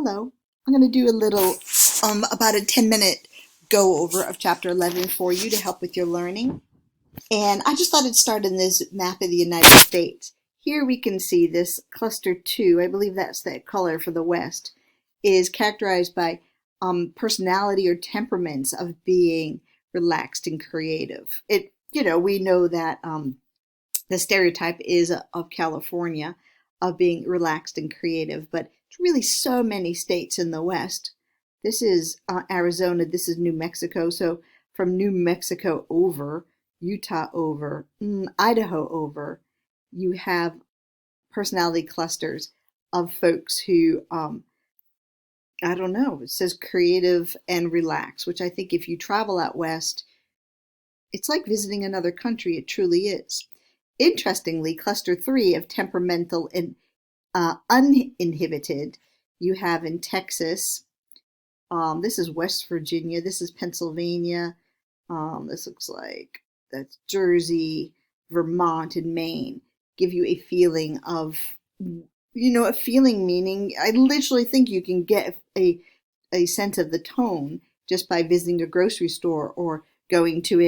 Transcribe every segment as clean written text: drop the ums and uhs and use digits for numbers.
Hello. I'm going to do a little, about a 10-minute go over of chapter 11 for you to help with your learning. And I just thought I'd start in this map of the United States. Here we can see this cluster 2, I believe that's the color for the West, is characterized by personality or temperaments of being relaxed and creative. We know that the stereotype is of California of being relaxed and creative, but it's really so many states in the West. This is Arizona, this is New Mexico. So from New Mexico over, Utah over, Idaho over, you have personality clusters of folks who, I don't know, it says creative and relaxed, which I think if you travel out west, it's like visiting another country. It truly is. Interestingly, cluster 3 of temperamental and uninhibited, you have in Texas. This is West Virginia. This is Pennsylvania. This looks like that's Jersey, Vermont, and Maine. Give you a feeling of, a feeling meaning. I literally think you can get a sense of the tone just by visiting a grocery store or going to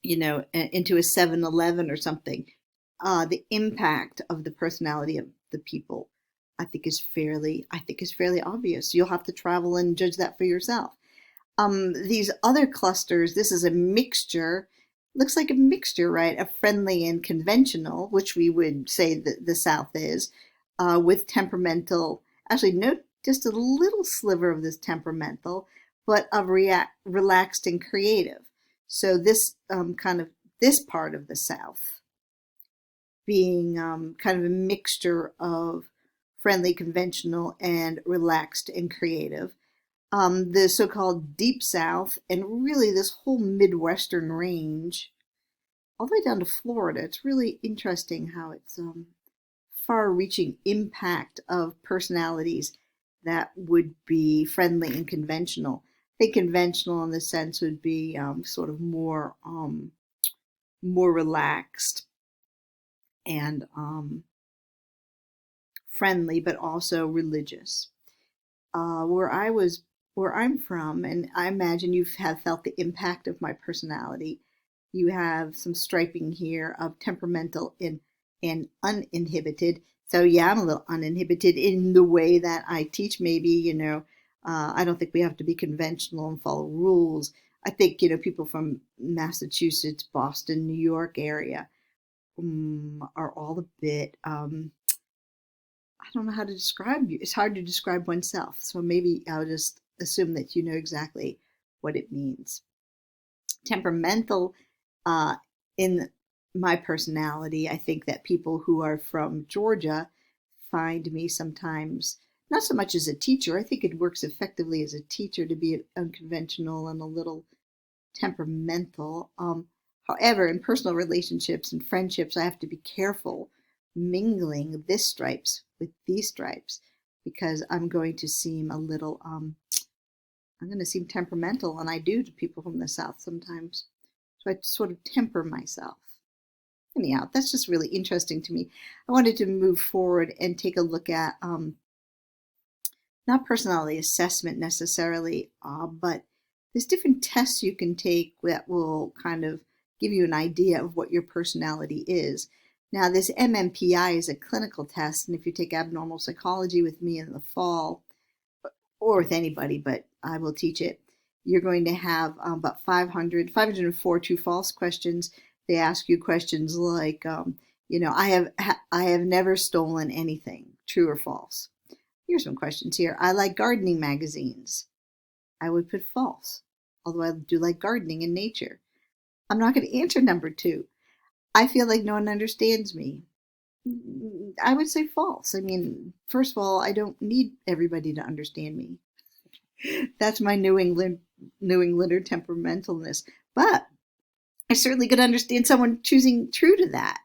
into a 7-Eleven or something. The impact of the personality of the people, I think is fairly obvious. You'll have to travel and judge that for yourself. These other clusters, this is a mixture, looks like a mixture, right, of friendly and conventional, which we would say that the South is, with temperamental, actually no, just a little sliver of this temperamental, but of relaxed and creative. So this this part of the South being kind of a mixture of friendly, conventional, and relaxed and creative. The so-called Deep South, and really this whole Midwestern range, all the way down to Florida. It's really interesting how it's far-reaching impact of personalities that would be friendly and conventional. I think conventional in the sense would be sort of more relaxed and friendly, but also religious. Where I'm from, and I imagine you have felt the impact of my personality. You have some striping here of temperamental and uninhibited. So yeah, I'm a little uninhibited in the way that I teach. Maybe I don't think we have to be conventional and follow rules. I think people from Massachusetts, Boston, New York area are all a bit, I don't know how to describe you. It's hard to describe oneself. So maybe I'll just assume that you know exactly what it means. Temperamental, in my personality, I think that people who are from Georgia find me sometimes, not so much as a teacher. I think it works effectively as a teacher to be unconventional and a little temperamental. However, in personal relationships and friendships, I have to be careful mingling this stripes with these stripes because I'm going to seem a little, I'm going to seem temperamental, and I do to people from the South sometimes. So I sort of temper myself. Anyhow, that's just really interesting to me. I wanted to move forward and take a look at not personality assessment necessarily, but there's different tests you can take that will kind of give you an idea of what your personality is. Now, this MMPI is a clinical test, and if you take abnormal psychology with me in the fall, or with anybody, but I will teach it, you're going to have about 504 true-false questions. They ask you questions like, I have never stolen anything, true or false. Here's some questions here. I like gardening magazines. I would put false, although I do like gardening and nature. I'm not going to answer number 2. I feel like no one understands me. I would say false. I mean, first of all, I don't need everybody to understand me. That's my New Englander temperamentalness. But I certainly could understand someone choosing true to that.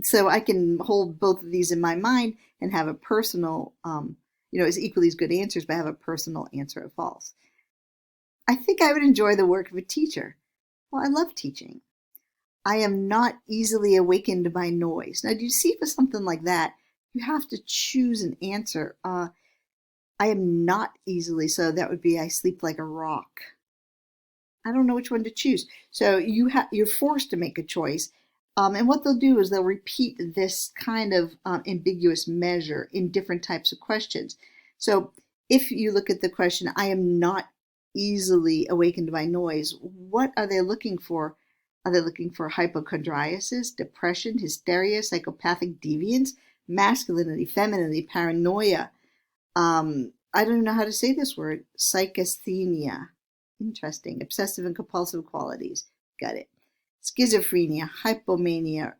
So I can hold both of these in my mind and have a personal, as equally as good answers, but have a personal answer of false. I think I would enjoy the work of a teacher. Well, I love teaching. I am not easily awakened by noise. Now, do you see with something like that, you have to choose an answer. I am not easily, so that would be I sleep like a rock. I don't know which one to choose. So you're forced to make a choice. And what they'll do is they'll repeat this kind of ambiguous measure in different types of questions. So if you look at the question, I am not easily awakened by noise, what are they looking for? Are they looking for hypochondriasis, depression, hysteria, psychopathic deviance, masculinity, femininity, paranoia? I don't know how to say this word, psychasthenia. Interesting. Obsessive and compulsive qualities. Got it. Schizophrenia, hypomania.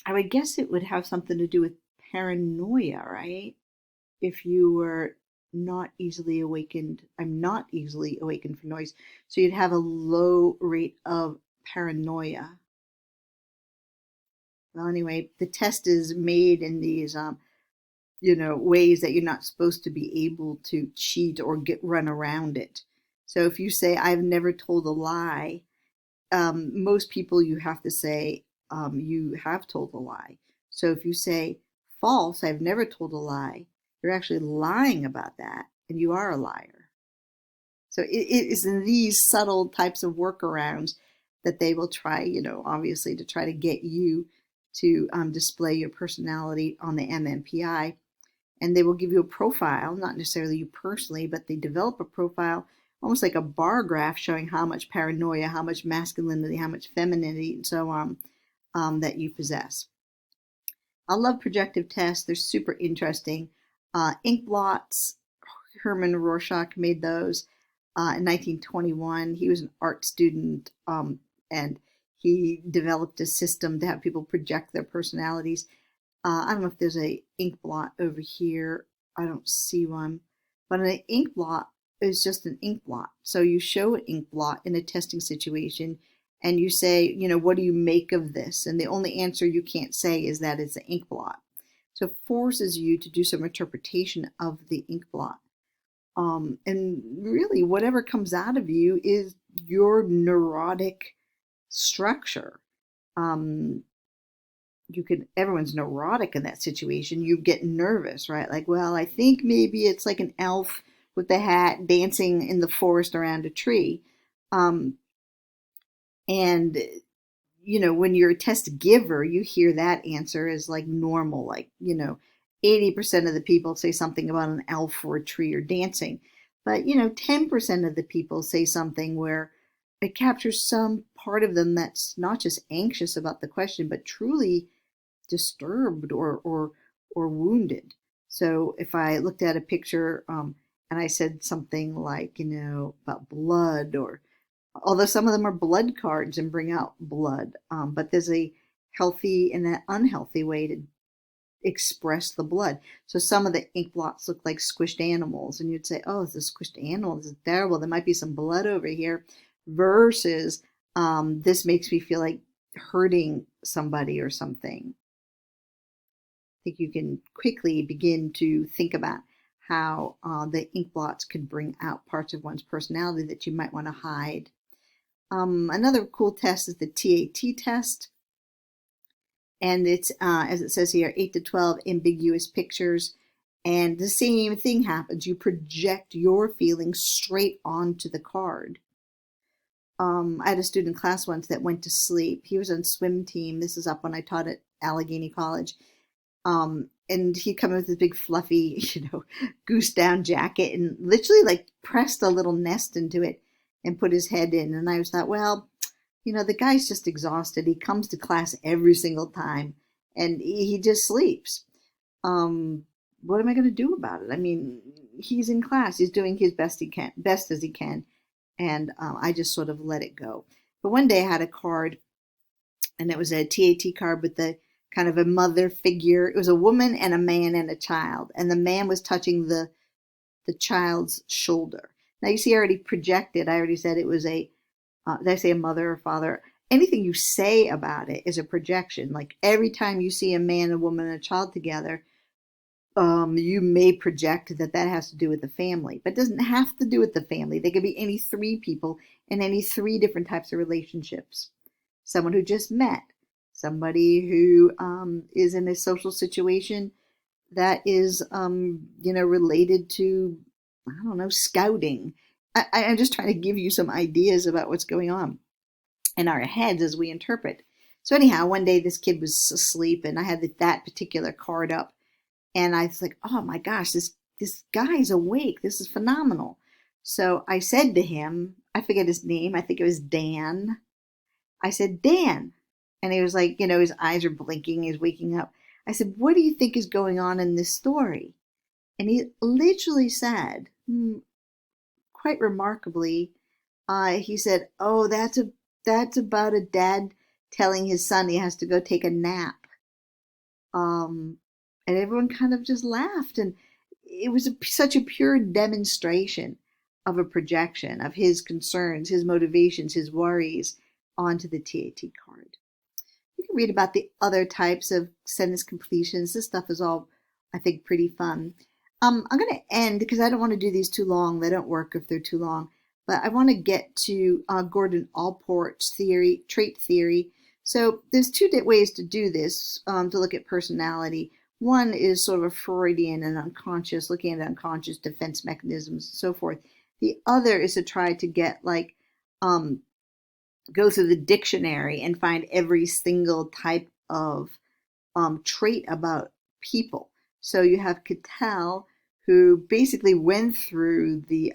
I would guess it would have something to do with paranoia, right? If you were not easily awakened, I'm not easily awakened for noise. So you'd have a low rate of paranoia. Well, anyway, the test is made in these ways that you're not supposed to be able to cheat or get run around it. So if you say, I've never told a lie, most people you have to say, you have told a lie. So if you say false, I've never told a lie, you're actually lying about that, and you are a liar. So it is in these subtle types of workarounds that they will try, obviously to try to get you to display your personality on the MMPI. And they will give you a profile, not necessarily you personally, but they develop a profile almost like a bar graph showing how much paranoia, how much masculinity, how much femininity, and so on, that you possess. I love projective tests. They're super interesting. Ink blots, Herman Rorschach made those in 1921. He was an art student, and he developed a system to have people project their personalities. I don't know if there's a ink blot over here. I don't see one. But an ink blot is just an ink blot. So you show an ink blot in a testing situation and you say, what do you make of this? And the only answer you can't say is that it's an ink blot. So it forces you to do some interpretation of the ink blot. And really, whatever comes out of you is your neurotic structure. Everyone's neurotic in that situation. You get nervous, right? Like, well, I think maybe it's like an elf with the hat dancing in the forest around a tree. And when you're a test giver, you hear that answer as like normal, like, 80% of the people say something about an elf or a tree or dancing. But, 10% of the people say something where it captures some part of them that's not just anxious about the question, but truly disturbed or wounded. So if I looked at a picture and I said something like, about blood, or although some of them are blood cards and bring out blood, but there's a healthy and an unhealthy way to express the blood. So some of the ink blots look like squished animals, and you'd say, oh, it's a squished animal. This is terrible. There might be some blood over here. Versus, this makes me feel like hurting somebody or something. I think you can quickly begin to think about how the ink blots could bring out parts of one's personality that you might want to hide. Another cool test is the TAT test. And it's, as it says here, 8 to 12 ambiguous pictures. And the same thing happens. You project your feelings straight onto the card. I had a student in class once that went to sleep. He was on swim team. This is up when I taught at Allegheny College. And he'd come in with this big fluffy, goose down jacket and literally like pressed a little nest into it and put his head in. And I was thought, well, the guy's just exhausted. He comes to class every single time and he just sleeps. What am I going to do about it? I mean, he's in class. He's doing his best as he can. And I just sort of let it go. But one day I had a card, and it was a TAT card with the kind of a mother figure. It was a woman and a man and a child. And the man was touching the child's shoulder. Now, you see, I already projected. I already said it was did I say a mother or father? Anything you say about it is a projection. Like every time you see a man, a woman, and a child together, you may project that has to do with the family, but it doesn't have to do with the family. They could be any three people in any three different types of relationships. Someone who just met, somebody who is in a social situation that is, related to, I don't know, scouting. I'm just trying to give you some ideas about what's going on in our heads as we interpret. So anyhow, one day this kid was asleep, and I had that particular card up, and I was like, "Oh my gosh, this guy's awake. This is phenomenal." So I said to him, I forget his name. I think it was Dan. I said, "Dan," and he was like, his eyes are blinking. He's waking up. I said, "What do you think is going on in this story?" And he literally said, quite remarkably, he said, "Oh, that's about a dad telling his son he has to go take a nap." Um, and everyone kind of just laughed, and it was such a pure demonstration of a projection of his concerns, his motivations, his worries onto the TAT card. You can read about the other types of sentence completions. This stuff is all, I think, pretty fun. I'm going to end because I don't want to do these too long. They don't work if they're too long. But I want to get to Gordon Allport's theory, trait theory. So there's two ways to do this, to look at personality. One is sort of a Freudian and unconscious, looking at unconscious defense mechanisms and so forth. The other is to try to get go through the dictionary and find every single type of trait about people. So you have Cattell, who basically went through the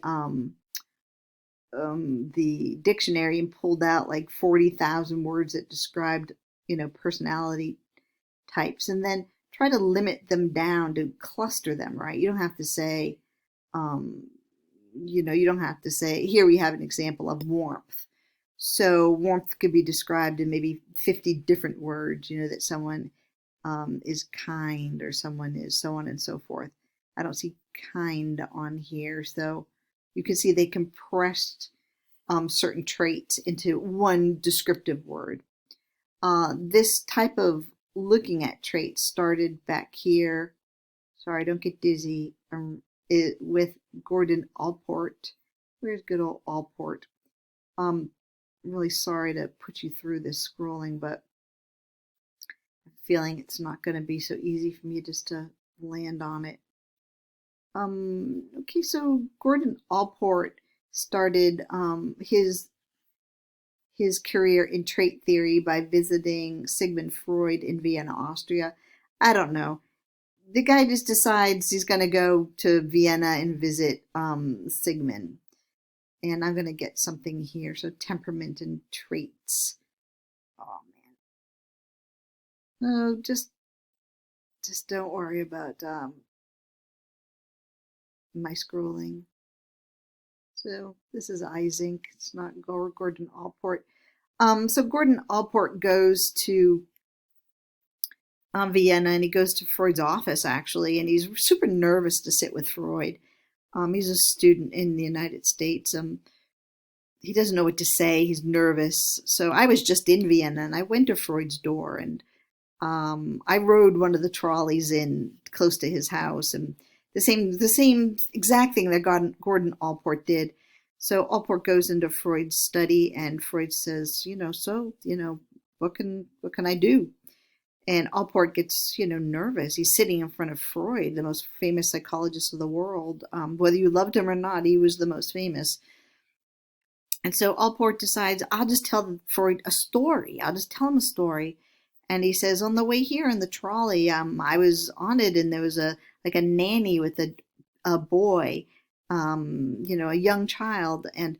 dictionary and pulled out like 40,000 words that described, personality types, and then try to limit them down to cluster them, right? You don't have to say, you don't have to say, here we have an example of warmth. So warmth could be described in maybe 50 different words, that someone is kind, or someone is so on and so forth. I don't see kind on here, so you can see they compressed certain traits into one descriptive word. This type of looking at traits started back here. Sorry, don't get dizzy. With Gordon Allport. Where's good old Allport? I'm really sorry to put you through this scrolling, but I'm feeling it's not going to be so easy for me just to land on it. Okay, so Gordon Allport started his career in trait theory by visiting Sigmund Freud in Vienna, Austria. I don't know. The guy just decides he's going to go to Vienna and visit Sigmund. And I'm going to get something here. So temperament and traits. Oh, man. No, just don't worry about my scrolling. So this is Eysenck. It's not Gordon Allport. So Gordon Allport goes to Vienna, and he goes to Freud's office, actually, and he's super nervous to sit with Freud. He's a student in the United States. He doesn't know what to say. He's nervous. So I was just in Vienna, and I went to Freud's door, and I rode one of the trolleys in close to his house, and the same exact thing that Gordon Allport did. So Allport goes into Freud's study, and Freud says, what can I do? And Allport gets, nervous. He's sitting in front of Freud, the most famous psychologist of the world. Whether you loved him or not, he was the most famous. And so Allport decides, I'll just tell Freud a story. I'll just tell him a story. And he says, on the way here in the trolley, I was on it, and there was a nanny with a boy, a young child. And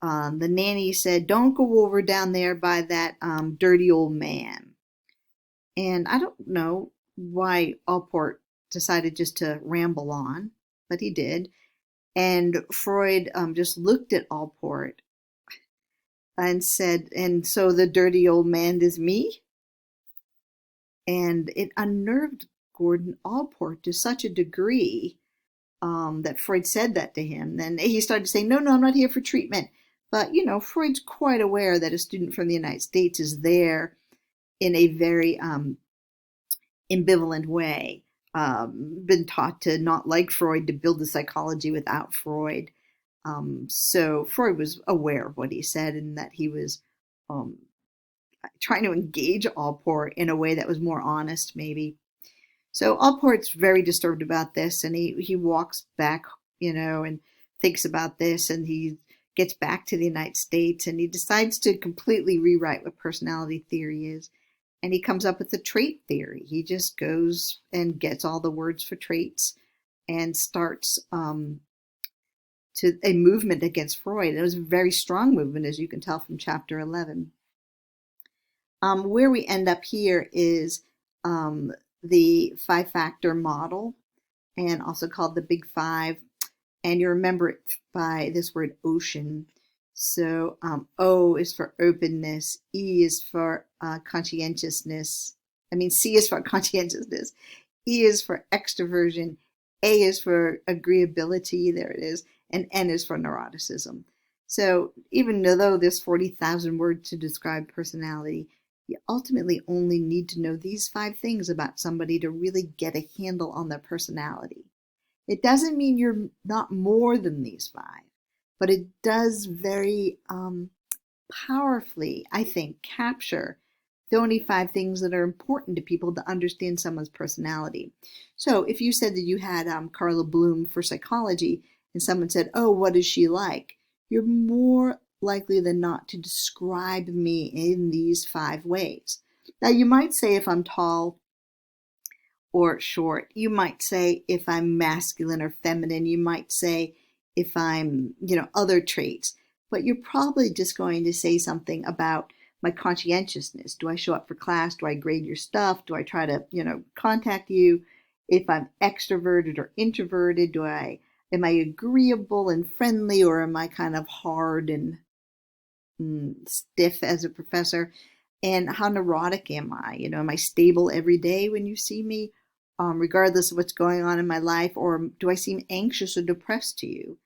the nanny said, don't go over down there by that dirty old man. And I don't know why Allport decided just to ramble on, but he did. And Freud just looked at Allport and said, and so the dirty old man is me? And it unnerved Gordon Allport to such a degree that Freud said that to him. Then he started saying, no, I'm not here for treatment. But, Freud's quite aware that a student from the United States is there in a very ambivalent way. Been taught to not like Freud, to build the psychology without Freud. So Freud was aware of what he said, and that he was trying to engage Allport in a way that was more honest, maybe. So Allport's very disturbed about this, and he walks back, and thinks about this, and he gets back to the United States, and he decides to completely rewrite what personality theory is. And he comes up with the trait theory. He just goes and gets all the words for traits and starts to a movement against Freud. It was a very strong movement, as you can tell from chapter 11. Where we end up here is the five-factor model, and also called the Big Five. And you remember it by this word ocean. So O is for openness, E is for conscientiousness. C is for conscientiousness. E is for extroversion. A is for agreeability. There it is. And N is for neuroticism. So even though there's 40,000 words to describe personality, you ultimately only need to know these 5 things about somebody to really get a handle on their personality. It doesn't mean you're not more than these 5, but it does very powerfully, I think, capture the only 5 things that are important to people to understand someone's personality. So if you said that you had Carla Bloom for psychology, and someone said, "Oh, what is she like?" You're more likely than not to describe me in these 5 ways. Now, you might say if I'm tall or short. You might say if I'm masculine or feminine. You might say if I'm, other traits. But you're probably just going to say something about my conscientiousness. Do I show up for class? Do I grade your stuff? Do I try to, contact you? If I'm extroverted or introverted, am I agreeable and friendly, or am I kind of hard and stiff as a professor? And how neurotic am I? Am I stable every day when you see me, regardless of what's going on in my life? Or do I seem anxious or depressed to you?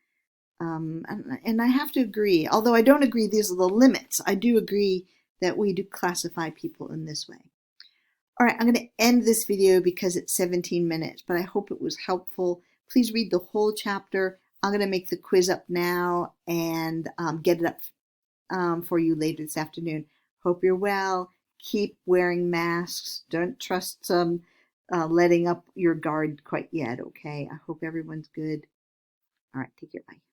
And I have to agree, although I don't agree these are the limits, I do agree that we do classify people in this way. All right, I'm going to end this video because it's 17 minutes, but I hope it was helpful. Please read the whole chapter. I'm going to make the quiz up now and get it up for you later this afternoon. Hope you're well. Keep wearing masks. Don't trust letting up your guard quite yet, okay? I hope everyone's good. All right, take care. Bye.